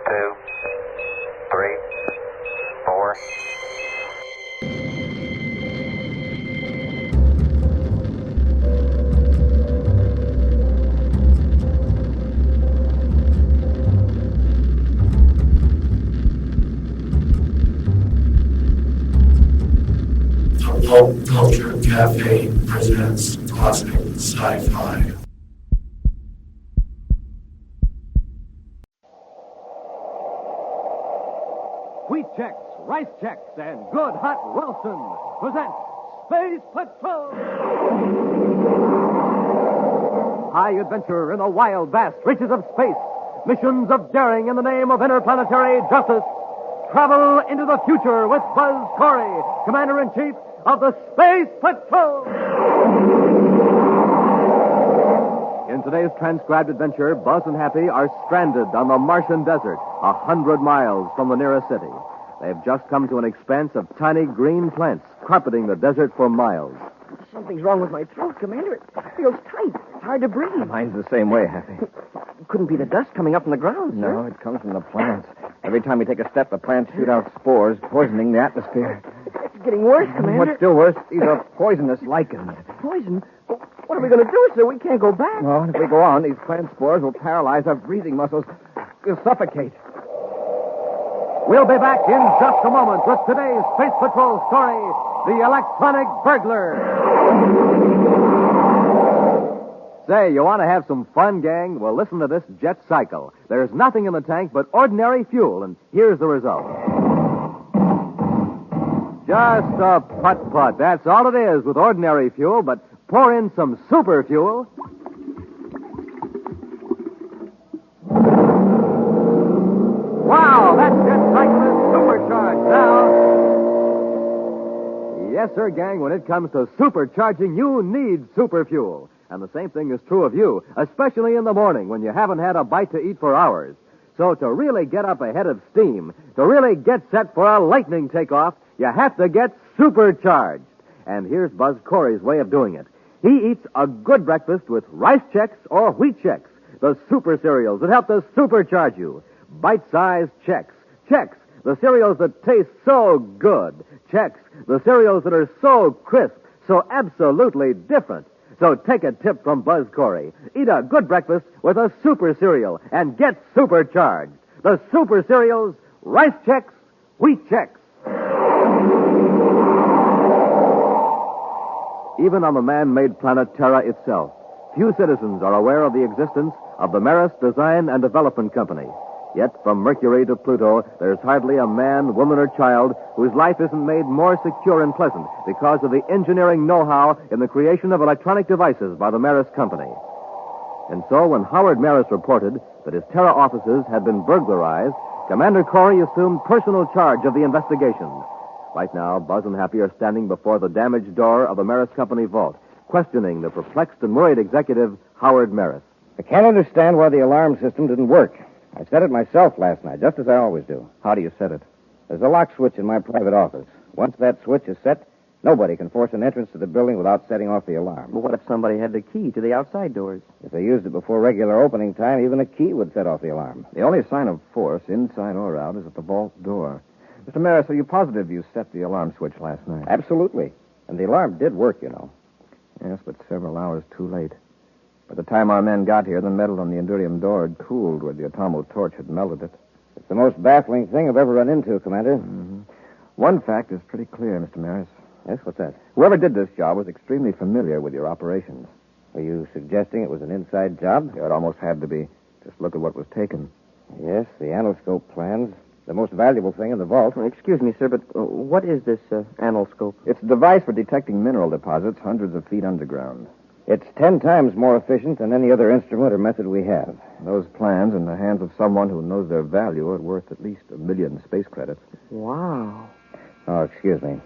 2, 3, 4. Pulp Culture Cafe presents classic sci-fi. Wheat Chex, Rice Chex, and Good Hot Wilson present Space Patrol! High adventure in the wild, vast reaches of space. Missions of daring in the name of interplanetary justice. Travel into the future with Buzz Corey, Commander-in-Chief of the Space Patrol! In today's transcribed adventure, Buzz and Happy are stranded on the Martian desert, 100 miles from the nearest city. They've just come to an expanse of tiny green plants carpeting the desert for miles. Something's wrong with my throat, Commander. It feels tight. It's hard to breathe. Mine's the same way, Happy. It couldn't be the dust coming up from the ground, sir. No, it comes from the plants. Every time we take a step, the plants shoot out spores, poisoning the atmosphere. It's getting worse, Commander. What's still worse, these are poisonous lichens. Poison? What are we going to do, sir? We can't go back. Well, if we go on, these plant spores will paralyze our breathing muscles. We'll suffocate. We'll be back in just a moment with today's Space Patrol story, The Electronic Burglar. Say, you want to have some fun, gang? Well, listen to this jet cycle. There's nothing in the tank but ordinary fuel, and here's the result. Just a putt-putt. That's all it is with ordinary fuel, but pour in some super fuel. Wow, that jet cycle is supercharged now. Yes, sir, gang, when it comes to supercharging, you need super fuel. And the same thing is true of you, especially in the morning when you haven't had a bite to eat for hours. So to really get up ahead of steam, to really get set for a lightning takeoff, you have to get supercharged. And here's Buzz Corey's way of doing it. He eats a good breakfast with Rice Chex or Wheat Chex, the super cereals that help to supercharge you. Bite-sized Chex. Chex, the cereals that taste so good. Chex, the cereals that are so crisp, so absolutely different. So take a tip from Buzz Corey. Eat a good breakfast with a super cereal and get supercharged. The super cereals, Rice Chex, Wheat Chex. Even on the man-made planet Terra itself, few citizens are aware of the existence of the Marist Design and Development Company. Yet from Mercury to Pluto, there's hardly a man, woman, or child whose life isn't made more secure and pleasant because of the engineering know-how in the creation of electronic devices by the Marist Company. And so when Howard Marist reported that his Terra offices had been burglarized, Commander Corey assumed personal charge of the investigation. Right now, Buzz and Happy are standing before the damaged door of the Marist Company vault, questioning the perplexed and worried executive, Howard Marist. I can't understand why the alarm system didn't work. I set it myself last night, just as I always do. How do you set it? There's a lock switch in my private office. Once that switch is set, nobody can force an entrance to the building without setting off the alarm. But what if somebody had the key to the outside doors? If they used it before regular opening time, even a key would set off the alarm. The only sign of force, inside or out, is at the vault door. Mr. Maris, are you positive you set the alarm switch last night? Absolutely. And the alarm did work, you know. Yes, but several hours too late. By the time our men got here, the metal on the Endurium door had cooled where the atomo torch had melted it. It's the most baffling thing I've ever run into, Commander. Mm-hmm. One fact is pretty clear, Mr. Maris. Yes, what's that? Whoever did this job was extremely familiar with your operations. Are you suggesting it was an inside job? Yeah, it almost had to be. Just look at what was taken. Yes, the anoscope plans. The most valuable thing in the vault. Excuse me, sir, but what is this anoscope? It's a device for detecting mineral deposits hundreds of feet underground. It's 10 times more efficient than any other instrument or method we have. Those plans in the hands of someone who knows their value are worth at least 1 million space credits. Wow. Oh, excuse me.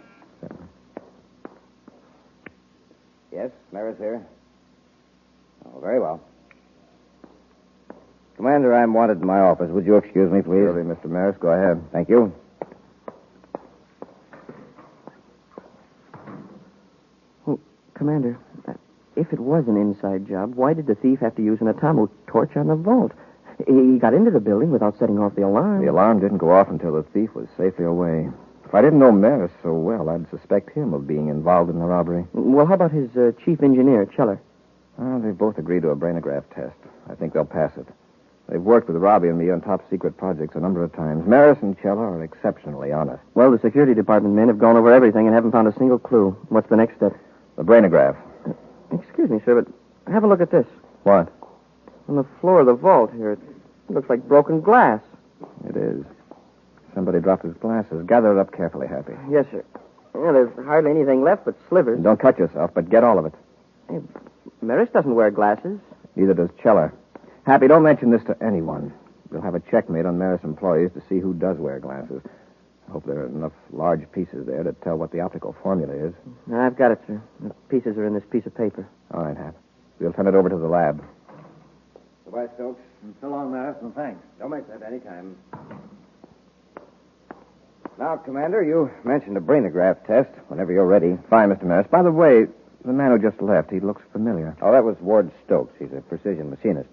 Yes, Maris here. Oh, very well. Commander, I'm wanted in my office. Would you excuse me, please? Surely, Mr. Maris. Go ahead. Thank you. Well, Commander, if it was an inside job, why did the thief have to use an atomo torch on the vault? He got into the building without setting off the alarm. The alarm didn't go off until the thief was safely away. If I didn't know Maris so well, I'd suspect him of being involved in the robbery. Well, how about his chief engineer, Cheller? Well, they've both agreed to a brainograph test. I think they'll pass it. They've worked with Robbie and me on top-secret projects a number of times. Maris and Cheller are exceptionally honest. Well, the security department men have gone over everything and haven't found a single clue. What's the next step? The brainograph. Excuse me, sir, but have a look at this. What? On the floor of the vault here, it looks like broken glass. It is. Somebody dropped his glasses. Gather it up carefully, Happy. Yes, sir. Well, there's hardly anything left but slivers. Don't cut yourself, but get all of it. Hey, Maris doesn't wear glasses. Neither does Cheller. Happy, don't mention this to anyone. We'll have a checkmate on Maris employees to see who does wear glasses. I hope there are enough large pieces there to tell what the optical formula is. I've got it, sir. The pieces are in this piece of paper. All right, Hap. We'll send it over to the lab. Goodbye, Stokes. And so long, Maris, and thanks. Don't make that any time. Now, Commander, you mentioned a brainograph test whenever you're ready. Fine, Mr. Maris. By the way, the man who just left, he looks familiar. Oh, that was Ward Stokes. He's a precision machinist.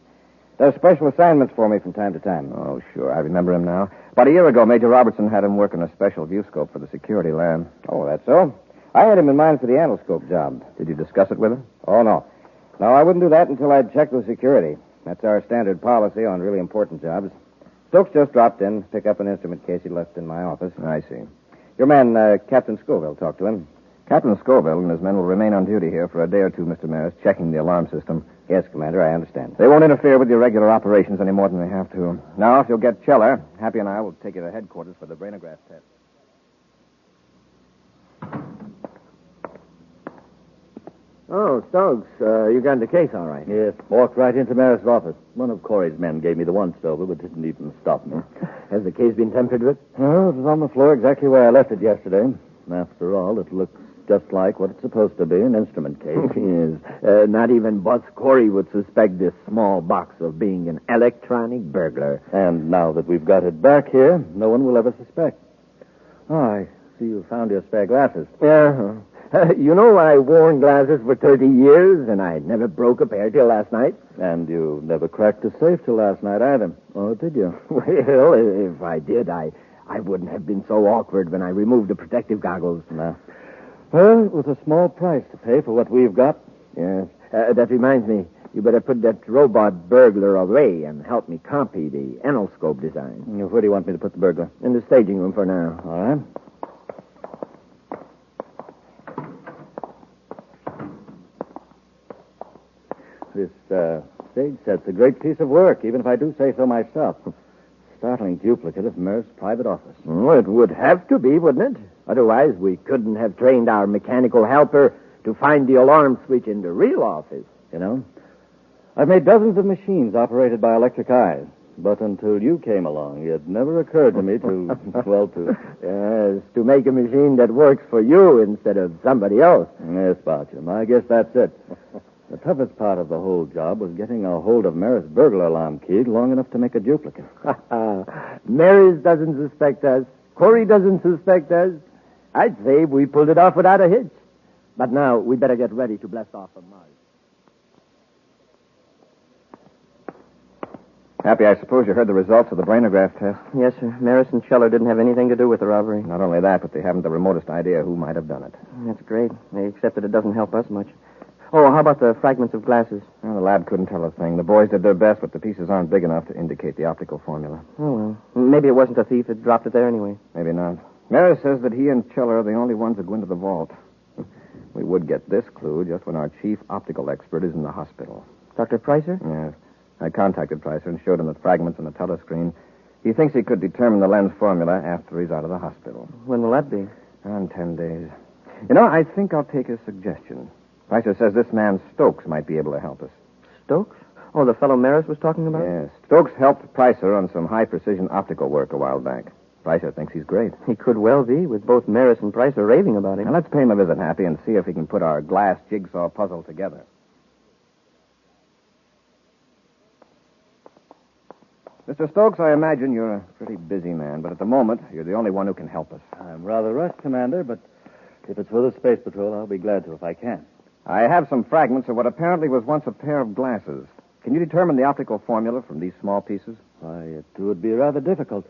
Does special assignments for me from time to time. Oh, sure. I remember him now. About a year ago, Major Robertson had him work on a special viewscope for the security lab. Oh, that's so? I had him in mind for the anoscope job. Did you discuss it with him? Oh, no. No, I wouldn't do that until I'd checked with security. That's our standard policy on really important jobs. Stokes just dropped in, pick up an instrument case he left in my office. I see. Your man, Captain Scoville, talked to him. Captain Scoville and his men will remain on duty here for a day or two, Mr. Maris, checking the alarm system. Yes, Commander, I understand. They won't interfere with your regular operations any more than they have to. Now, if you'll get Cheller, Happy and I will take you to headquarters for the brainograph test. Oh, Stokes, you got the case all right. Yes, walked right into Maris' office. One of Corey's men gave me the once-over, but didn't even stop me. Has the case been tampered with? Oh, it was on the floor exactly where I left it yesterday. After all, it looks just like what it's supposed to be, an instrument case. Yes. Not even Buzz Corey would suspect this small box of being an electronic burglar. And now that we've got it back here, no one will ever suspect. Oh, I see you found your spare glasses. Yeah. You know, I've worn glasses for 30 years, and I never broke a pair till last night. And you never cracked a safe till last night either. Oh, did you? Well, if I did, I wouldn't have been so awkward when I removed the protective goggles. No. Well, it was a small price to pay for what we've got. Yes. That reminds me, you better put that robot burglar away and help me copy the anoscope design. Where do you want me to put the burglar? In the staging room for now. All right. This stage set's a great piece of work, even if I do say so myself. Startling duplicate of Maris' private office. Oh, it would have to be, wouldn't it? Otherwise, we couldn't have trained our mechanical helper to find the alarm switch in the real office. You know, I've made dozens of machines operated by electric eyes. But until you came along, it never occurred to me to, Yes, to make a machine that works for you instead of somebody else. Yes, Bartram, I guess that's it. The toughest part of the whole job was getting a hold of Maris' burglar alarm key long enough to make a duplicate. Maris doesn't suspect us. Corey doesn't suspect us. I'd say we pulled it off without a hitch. But now, we better get ready to blast off from Mars. Happy, I suppose you heard the results of the brainograph test. Yes, sir. Maris and Cheller didn't have anything to do with the robbery. Not only that, but they haven't the remotest idea who might have done it. That's great. Except that it doesn't help us much. Oh, how about the fragments of glasses? Well, the lab couldn't tell a thing. The boys did their best, but the pieces aren't big enough to indicate the optical formula. Oh, well. Maybe it wasn't a thief that dropped it there anyway. Maybe not. Maris says that he and Cheller are the only ones that go into the vault. We would get this clue just when our chief optical expert is in the hospital. Dr. Pricer? Yes. I contacted Pricer and showed him the fragments on the telescreen. He thinks he could determine the lens formula after he's out of the hospital. When will that be? In 10 days. You know, I think I'll take his suggestion. Pricer says this man Stokes might be able to help us. Stokes? Oh, the fellow Maris was talking about? Yes. Stokes helped Pricer on some high-precision optical work a while back. Pricer thinks he's great. He could well be, with both Maris and Pricer raving about him. Now, let's pay him a visit, Happy, and see if he can put our glass jigsaw puzzle together. Mr. Stokes, I imagine you're a pretty busy man, but at the moment, you're the only one who can help us. I'm rather rushed, Commander, but if it's for the Space Patrol, I'll be glad to if I can. I have some fragments of what apparently was once a pair of glasses. Can you determine the optical formula from these small pieces? Why, it would be rather difficult.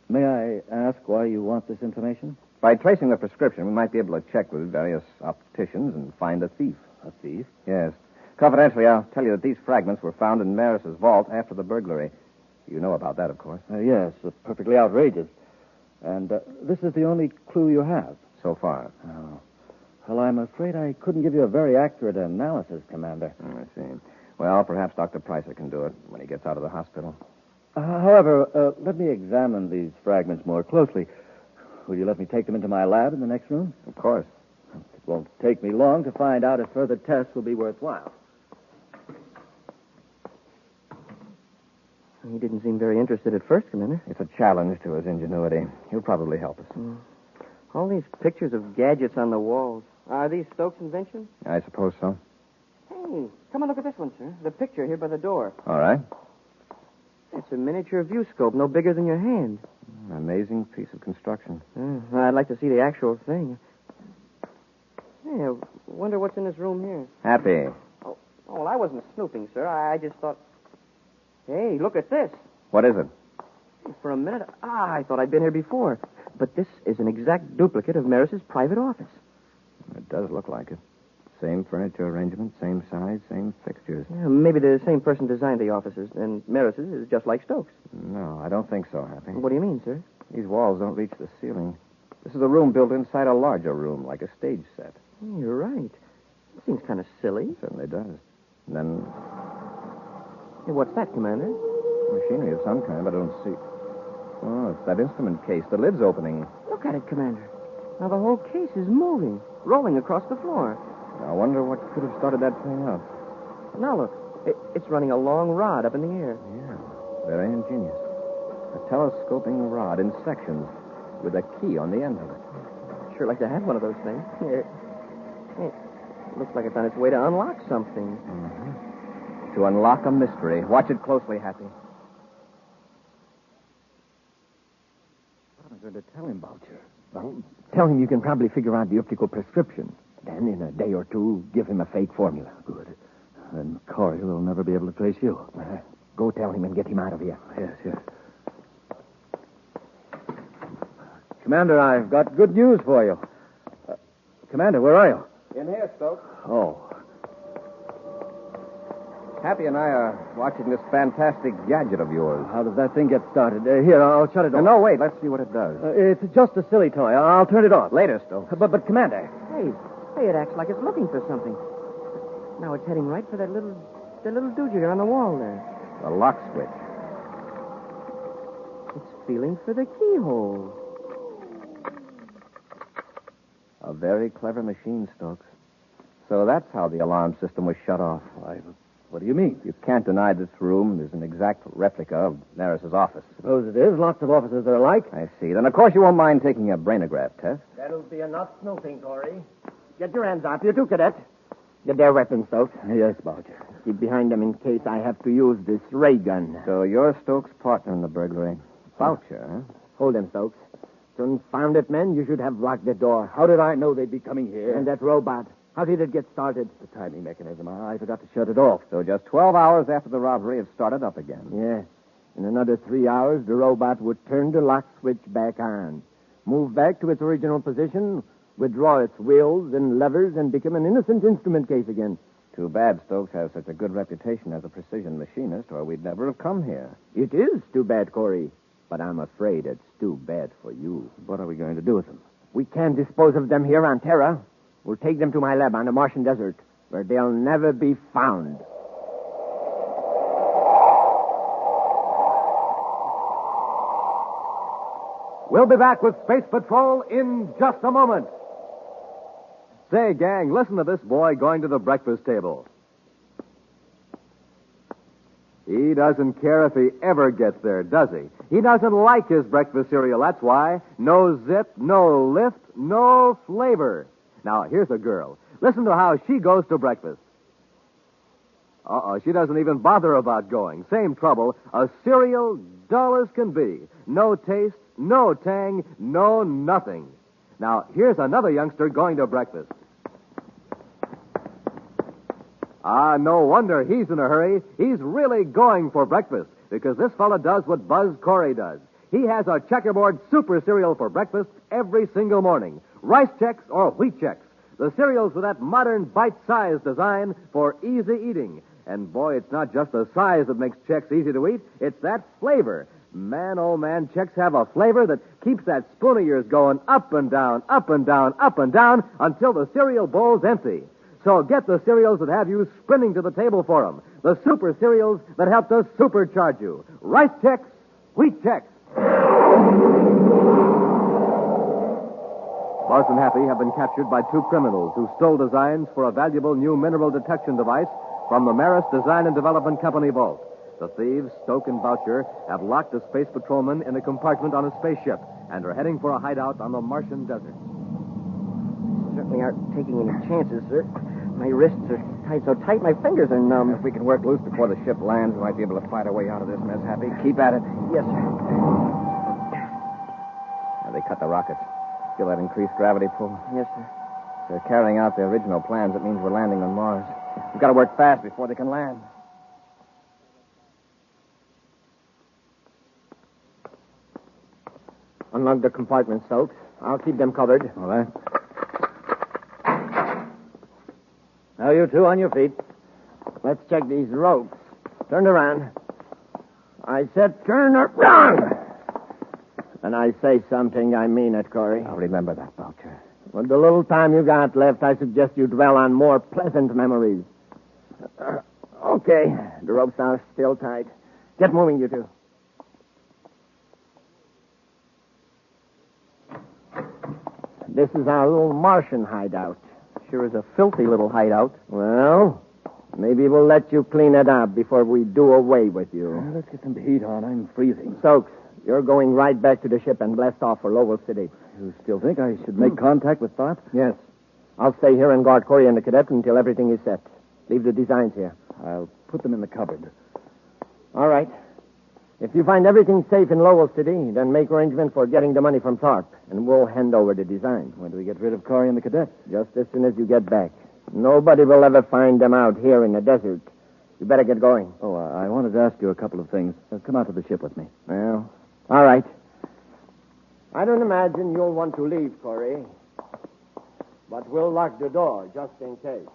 May I ask why you want this information? By tracing the prescription, we might be able to check with various opticians and find a thief. A thief? Yes. Confidentially, I'll tell you that these fragments were found in Maris's vault after the burglary. You know about that, of course. Yes, perfectly outrageous. And this is the only clue you have? So far. Oh. Well, I'm afraid I couldn't give you a very accurate analysis, Commander. I see. Well, perhaps Dr. Pricer can do it when he gets out of the hospital. However, let me examine these fragments more closely. Will you let me take them into my lab in the next room? Of course. It won't take me long to find out if further tests will be worthwhile. He didn't seem very interested at first, Commander. It's a challenge to his ingenuity. He'll probably help us. All these pictures of gadgets on the walls. Are these Stokes' inventions? I suppose so. Hey, come and look at this one, sir. The picture here by the door. All right. It's a miniature viewscope, no bigger than your hand. Amazing piece of construction. I'd like to see the actual thing. Hey, I wonder what's in this room here. Happy. Oh, well, I wasn't snooping, sir. I just thought... Hey, look at this. What is it? For a minute, I thought I'd been here before. But this is an exact duplicate of Maris's private office. It does look like it. Same furniture arrangement, same size, same fixtures. Yeah, maybe the same person designed the offices, and Maris's is just like Stokes. No, I don't think so, Happy. What do you mean, sir? These walls don't reach the ceiling. This is a room built inside a larger room, like a stage set. You're right. It seems kind of silly. It certainly does. And then Hey, what's that, Commander? machinery of some kind, but I don't see. Oh, it's that instrument case. The lid's opening. Look at it, Commander. Now the whole case is moving, rolling across the floor. I wonder what could have started that thing up. Now look, it's running a long rod up in the air. Yeah, very ingenious. A telescoping rod in sections with a key on the end of it. Sure like to have one of those things. It looks like it's on its way to unlock something. To unlock a mystery. Watch it closely, Happy. What am I going to tell him, Boucher? Well, tell him you can probably figure out the optical prescription. Then, in a day or two, give him a fake formula. Good. Then Corey will never be able to trace you. Go tell him and get him out of here. Yes. Commander, I've got good news for you. Commander, where are you? In here, Stokes. Oh. Happy and I are watching this fantastic gadget of yours. How does that thing get started? Here, I'll shut it off. No, wait. Let's see what it does. It's just a silly toy. I'll turn it off. Later, Stokes. But Commander. Hey, it acts like it's looking for something. Now it's heading right for that little doojigger on the wall there. The lock switch. It's feeling for the keyhole. A very clever machine, Stokes. So that's how the alarm system was shut off. What do you mean? You can't deny this room is an exact replica of Maris's office. Suppose it is. Lots of offices are alike. I see. Then, of course, you won't mind taking a brainograph test. That'll be enough snooping, Corey. Get your hands off, you two, cadet. Get their weapons, Stokes. Yes, Boucher. Keep behind them in case I have to use this ray gun. So you're Stokes' partner in the burglary. Boucher, huh? Hold them, Stokes. Confounded men, you should have locked the door. How did I know they'd be coming here? And that robot, how did it get started? The timing mechanism. I forgot to shut it off. So just 12 hours after the robbery, it started up again. Yes. In another 3 hours, the robot would turn the lock switch back on, move back to its original position, withdraw its wheels and levers, and become an innocent instrument case again. Too bad Stokes has such a good reputation as a precision machinist, or we'd never have come here. It is too bad, Corey. But I'm afraid it's too bad for you. What are we going to do with them? We can't dispose of them here on Terra. We'll take them to my lab on the Martian desert, where they'll never be found. We'll be back with Space Patrol in just a moment. Say, gang, listen to this boy going to the breakfast table. He doesn't care if he ever gets there, does he? He doesn't like his breakfast cereal, that's why. No zip, no lift, no flavor. Now, here's a girl. Listen to how she goes to breakfast. She doesn't even bother about going. Same trouble. A cereal dull as can be. No taste, no tang, no nothing. Now, here's another youngster going to breakfast. No wonder he's in a hurry. He's really going for breakfast because this fella does what Buzz Corey does. He has a checkerboard super cereal for breakfast every single morning. Rice Chex or Wheat Chex. The cereals with that modern bite-sized design for easy eating. And boy, it's not just the size that makes Chex easy to eat. It's that flavor. Man, oh man, Chex have a flavor that keeps that spoon of yours going up and down, up and down, up and down until the cereal bowl's empty. So get the cereals that have you sprinting to the table for them. The super cereals that help to supercharge you. Rice Chex, Wheat Chex. Buzz and Happy have been captured by two criminals who stole designs for a valuable new mineral detection device from the Marist Design and Development Company vault. The thieves, Stoke and Boucher, have locked a space patrolman in a compartment on a spaceship and are heading for a hideout on the Martian desert. Certainly aren't taking any chances, sir. My wrists are tied so tight, my fingers are numb. If we can work loose before the ship lands, we might be able to fight our way out of this mess, Happy. Keep at it. Yes, sir. Now, they cut the rockets. Feel that increased gravity pull? Yes, sir. If they're carrying out their original plans, it means we're landing on Mars. We've got to work fast before they can land. Unlock the compartment, Stokes. I'll keep them covered. All right. Now, you two on your feet. Let's check these ropes. Turn around. I said turn around. And I say something, I mean it, Corey. I'll remember that, Boucher. With the little time you got left, I suggest you dwell on more pleasant memories. Okay, the ropes are still tight. Get moving, you two. This is our little Martian hideout. Sure is a filthy little hideout. Well, maybe we'll let you clean it up before we do away with you. Let's get some heat on. I'm freezing. Stokes, you're going right back to the ship and blast off for Lowell City. You still think I should make contact with Tharp? Yes. I'll stay here and guard Corey and the cadet until everything is set. Leave the designs here. I'll put them in the cupboard. All right. If you find everything safe in Lowell City, then make arrangements for getting the money from Tharp, and we'll hand over the designs. When do we get rid of Corey and the cadets? Just as soon as you get back. Nobody will ever find them out here in the desert. You better get going. Oh, I wanted to ask you a couple of things. Come out to the ship with me. Well, all right. I don't imagine you'll want to leave, Corey. But we'll lock the door just in case.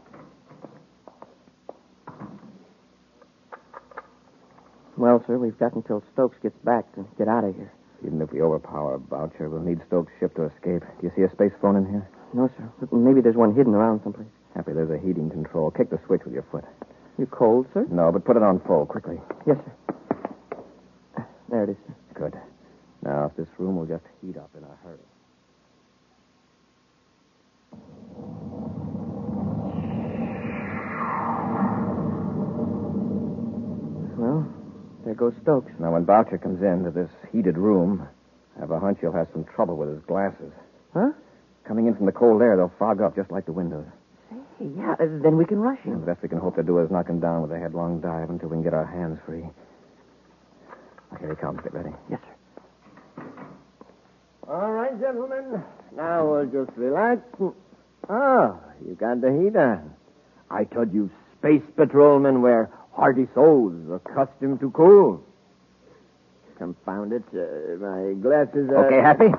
Well, sir, we've got until Stokes gets back to get out of here. Even if we overpower Boucher, we'll need Stokes' ship to escape. Do you see a space phone in here? No, sir. Maybe there's one hidden around someplace. Happy, there's a heating control. Kick the switch with your foot. You cold, sir? No, but put it on full, quickly. Yes, sir. There it is, sir. Good. Now, if this room will just heat up in a hurry. Well, there goes Stokes. Now, when Boucher comes into this heated room, I have a hunch he'll have some trouble with his glasses. Huh? Coming in from the cold air, they'll fog up just like the windows. Hey, yeah, then we can rush him. The best we can hope to do is knock him down with a headlong dive until we can get our hands free. Here he comes. Get ready. Yes, sir. All right, gentlemen. Now we'll just relax. Oh, you got the heat on. I told you space patrolmen were hardy souls accustomed to cool. Confound it. My glasses are... Okay, Happy?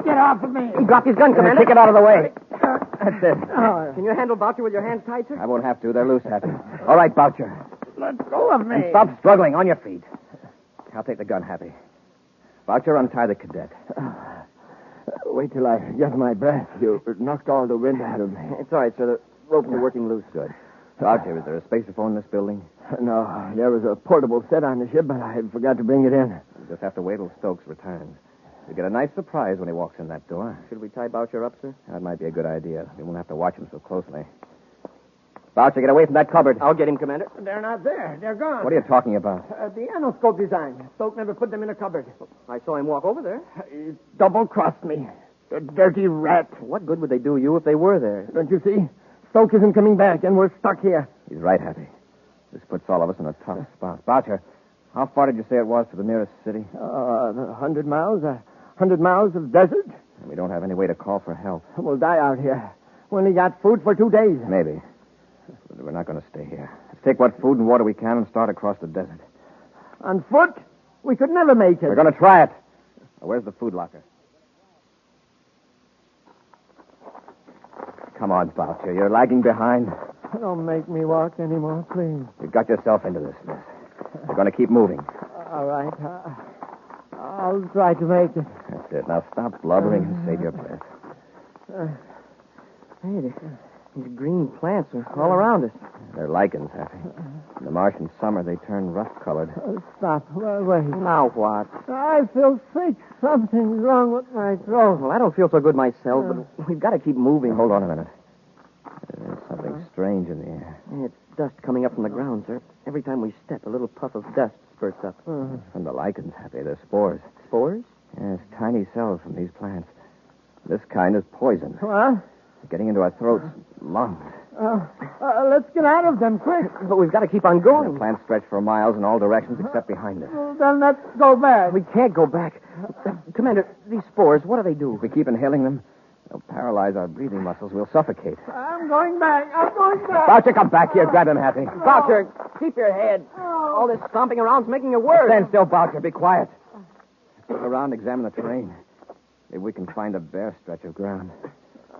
Get off of me. He dropped his gun, Commander. Kick it out of the way. That's it. Can you handle Boucher with your hands tied, sir? I won't have to. They're loose, Happy. All right, Boucher. Let go of me. And stop struggling. On your feet. I'll take the gun, Happy. Boucher, untie the cadet. Wait till I get my breath. You knocked all the wind out of me. It's all right, sir. The ropes are working loose. Good. Boucher, is there a spaceophone in this building? No, there was a portable set on the ship, but I forgot to bring it in. We'll just have to wait till Stokes returns. You'll get a nice surprise when he walks in that door. Should we tie Boucher up, sir? That might be a good idea. We won't have to watch him so closely. Boucher, get away from that cupboard. I'll get him, Commander. They're not there. They're gone. What are you talking about? The anoscope design. Stoke never put them in a cupboard. I saw him walk over there. He double-crossed me. The dirty rat. What good would they do you if they were there? Don't you see? Stoke isn't coming back, and we're stuck here. He's right, Happy. This puts all of us in a tough spot. Boucher, how far did you say it was to the nearest city? 100 miles. 100 miles of desert. We don't have any way to call for help. We'll die out here. We only got food for 2 days. Maybe. We're not going to stay here. Let's take what food and water we can and start across the desert. On foot? We could never make it. We're going to try it. Now, where's the food locker? Come on, Boucher. You're lagging behind. Don't make me walk anymore, please. You've got yourself into this mess. We're going to keep moving. All right. I'll try to make it. That's it. Now stop blubbering and save your breath. Hey, these green plants are all around us. They're lichens, Happy. In the Martian summer, they turn rust-colored. Stop. Wait. Now what? I feel sick. Something's wrong with my throat. Well, I don't feel so good myself, but we've got to keep moving. Hold on a minute. There's something strange in the air. It's dust coming up from the ground, sir. Every time we step, a little puff of dust spurts up. It's from the lichens, Happy. They're spores. Spores? Yes, tiny cells from these plants. This kind is poison. What? It's getting into our throats, lungs. Let's get out of them, quick. But we've got to keep on going. The plants stretch for miles in all directions except behind us. Then let's go back. We can't go back. Commander, these spores, what do they do? If we keep inhaling them, they'll paralyze our breathing muscles. We'll suffocate. I'm going back. Boucher, come back here. Grab him, Happy. Boucher, keep your head. All this stomping around's making it worse. Stand still, Boucher. Be quiet. Look around, examine the terrain. Maybe we can find a bare stretch of ground.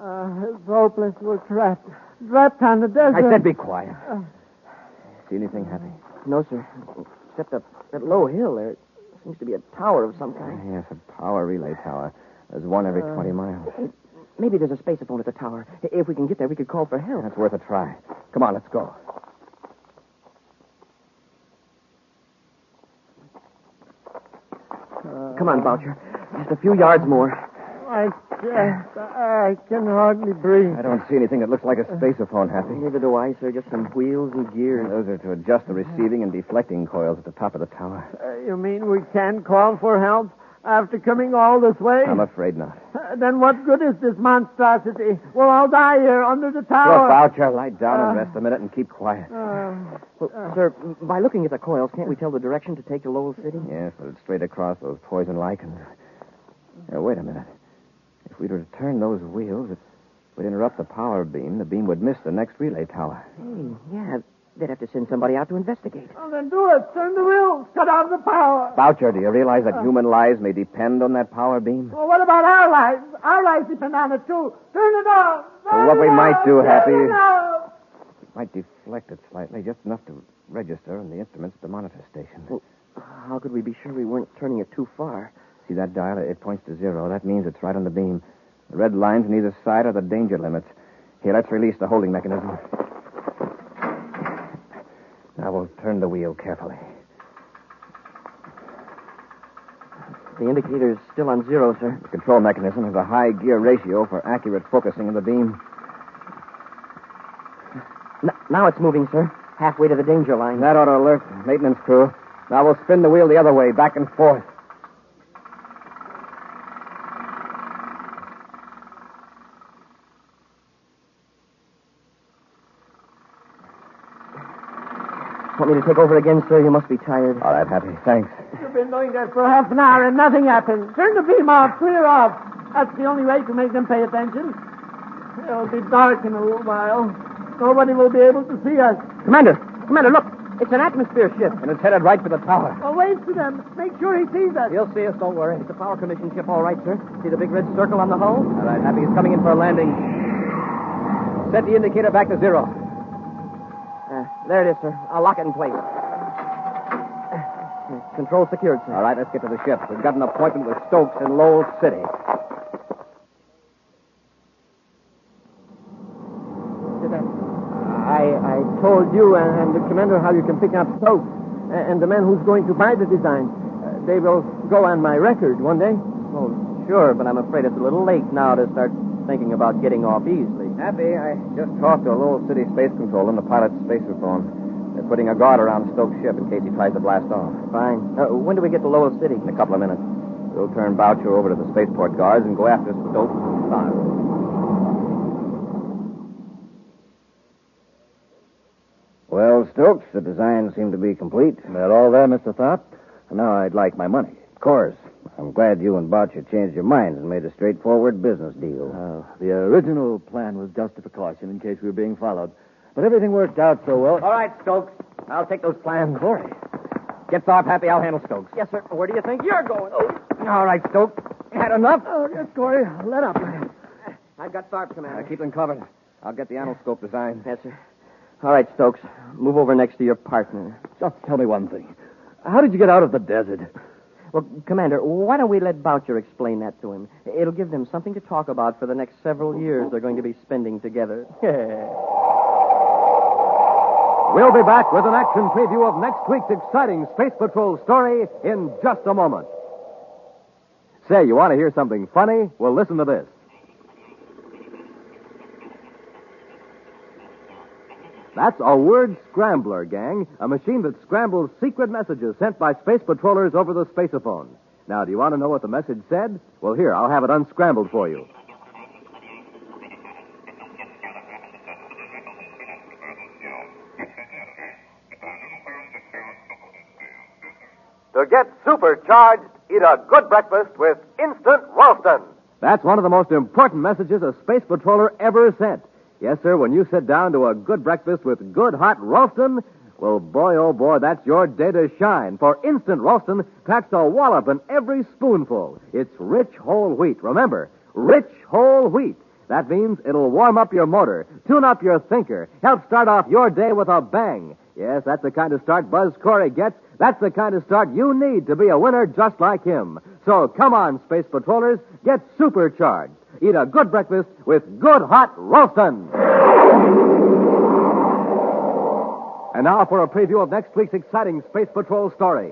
It's hopeless. We're trapped. Trapped on the desert. I said be quiet. See anything, Happy? No, sir. Except that low hill there. It seems to be a tower of some kind. Yes, a power relay tower. There's one every 20 miles. Maybe there's a spacephone at the tower. If we can get there, we could call for help. That's worth a try. Come on, let's go. Come on, Boucher. Just a few yards more. I can hardly breathe. I don't see anything that looks like a spaceophone, Happy. Neither do I, sir. Just some wheels and gears. Those are to adjust the receiving and deflecting coils at the top of the tower. You mean we can't call for help after coming all this way? I'm afraid not. Then what good is this monstrosity? We'll all die here under the Look, tower. Boucher, lie down and rest a minute and keep quiet. Sir, by looking at the coils, can't we tell the direction to take to Lowell City? Yes, but it's straight across those poison lichens. Now, wait a minute. If we were to turn those wheels, it would interrupt the power beam. The beam would miss the next relay tower. Hey, yeah. They'd have to send somebody out to investigate. Well, then do it. Turn the wheels. Cut off the power. Boucher, do you realize that human lives may depend on that power beam? Well, what about our lives? Our lives depend on it, too. Turn it off. Well, what we might do, Happy, Turn it off. might deflect it slightly, just enough to register in the instruments at the monitor station. Well, how could we be sure we weren't turning it too far? See that dial? It points to 0. That means it's right on the beam. The red lines on either side are the danger limits. Here, let's release the holding mechanism. Now we'll turn the wheel carefully. The indicator's still on 0, sir. The control mechanism has a high gear ratio for accurate focusing of the beam. Now it's moving, sir. Halfway to the danger line. That ought to alert the maintenance crew. Now we'll spin the wheel the other way, back and forth. Want me to take over again, sir? You must be tired. All right, Happy. Thanks. You've been doing that for half an hour and nothing happened. Turn the beam off. Clear off. That's the only way to make them pay attention. It'll be dark in a little while. Nobody will be able to see us. Commander, look. It's an atmosphere ship. And it's headed right for the tower. Well, wait for them. Make sure he sees us. He'll see us, don't worry. It's a power commission ship, all right, sir. See the big red circle on the hull? All right, Happy. He's coming in for a landing. Set the indicator back to 0. There it is, sir. I'll lock it in place. Control secured, sir. All right, let's get to the ship. We've got an appointment with Stokes in Lowell City. I told you and the commander how you can pick up Stokes and the man who's going to buy the design. They will go on my record one day. Oh, sure, but I'm afraid it's a little late now to start thinking about getting off easily. Happy, I just talked to a Lowell City space control and the pilot's spacephone. They're putting a guard around Stokes' ship in case he tries to blast off. Fine. When do we get to Lowell City? In a couple of minutes. We'll turn Boucher over to the spaceport guards and go after Stokes and start. Well, Stokes, the design seemed to be complete. That all there, Mr. Tharp? Now I'd like my money. Of course. I'm glad you and Boucher changed your minds and made a straightforward business deal. The original plan was just a precaution in case we were being followed. But everything worked out so well. All right, Stokes. I'll take those plans. Corey. Get Tharp happy. I'll handle Stokes. Yes, sir. Where do you think you're going? All right, Stokes. Had enough? Oh, yes, Corey. Let up. I've got Tharp, Commander. Keep them covered. I'll get the anoscope designed. Yes, sir. All right, Stokes. Move over next to your partner. Just tell me one thing. How did you get out of the desert? Well, Commander, why don't we let Boucher explain that to him? It'll give them something to talk about for the next several years they're going to be spending together. We'll be back with an action preview of next week's exciting Space Patrol story in just a moment. Say, you want to hear something funny? Well, listen to this. That's a word scrambler, gang, a machine that scrambles secret messages sent by space patrollers over the spaceophone. Now, do you want to know what the message said? Well, here, I'll have it unscrambled for you. To get supercharged, eat a good breakfast with Instant Ralston. That's one of the most important messages a space patroller ever sent. Yes, sir, when you sit down to a good breakfast with good hot Ralston, well, boy, oh boy, that's your day to shine. For Instant Ralston packs a wallop in every spoonful. It's rich whole wheat. Remember, rich whole wheat. That means it'll warm up your motor, tune up your thinker, help start off your day with a bang. Yes, that's the kind of start Buzz Corey gets. That's the kind of start you need to be a winner just like him. So come on, Space Patrollers, get supercharged. Eat a good breakfast with good hot Ralston. And now for a preview of next week's exciting Space Patrol story.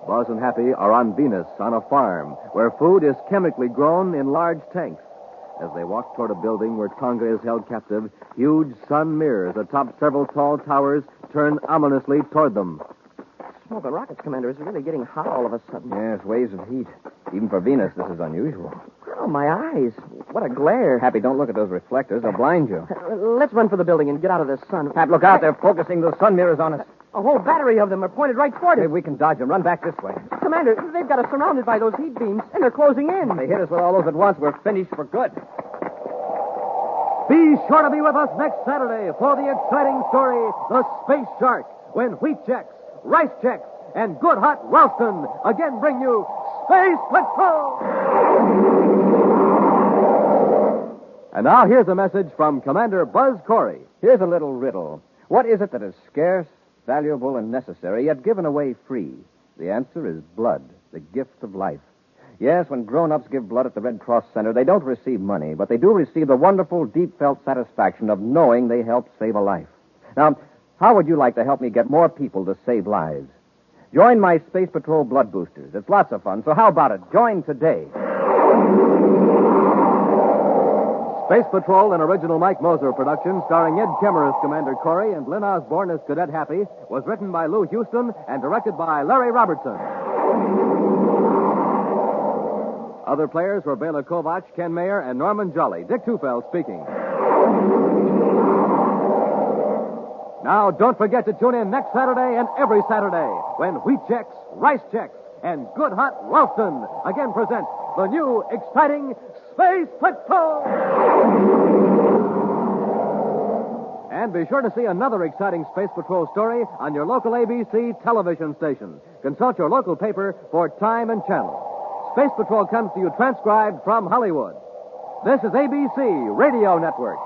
Buzz and Happy are on Venus on a farm where food is chemically grown in large tanks. As they walk toward a building where Tonga is held captive, huge sun mirrors atop several tall towers turn ominously toward them. Smoking rockets, Commander, is really getting hot all of a sudden. Yes, waves of heat. Even for Venus, this is unusual. Oh, my eyes. What a glare. Happy, don't look at those reflectors. They'll blind you. Let's run for the building and get out of this sun. Hap, look out. They're focusing those sun mirrors on us. A whole battery of them are pointed right toward us. Maybe we can dodge them. Run back this way. Commander, they've got us surrounded by those heat beams, and they're closing in. If they hit us with all those at once, we're finished for good. Be sure to be with us next Saturday for the exciting story, The Space Shark, when wheat checks, rice checks, and good hot Ralston again bring you Space Patrol! And now here's a message from Commander Buzz Corey. Here's a little riddle. What is it that is scarce, valuable, and necessary, yet given away free? The answer is blood, the gift of life. Yes, when grown-ups give blood at the Red Cross Center, they don't receive money, but they do receive the wonderful, deep-felt satisfaction of knowing they helped save a life. Now, how would you like to help me get more people to save lives? Join my Space Patrol Blood Boosters. It's lots of fun, so how about it? Join today. Space Patrol, an original Mike Moser production starring Ed Kemmer as Commander Corey and Lynn Osborne as Cadet Happy, was written by Lou Houston and directed by Larry Robertson. Other players were Bela Kovac, Ken Mayer, and Norman Jolly. Dick Tufeld speaking. Now, don't forget to tune in next Saturday and every Saturday when wheat checks, rice checks, and good hot Ralston again present the new exciting Space Patrol. And be sure to see another exciting Space Patrol story on your local ABC television station. Consult your local paper for time and channel. Space Patrol comes to you transcribed from Hollywood. This is ABC Radio Network.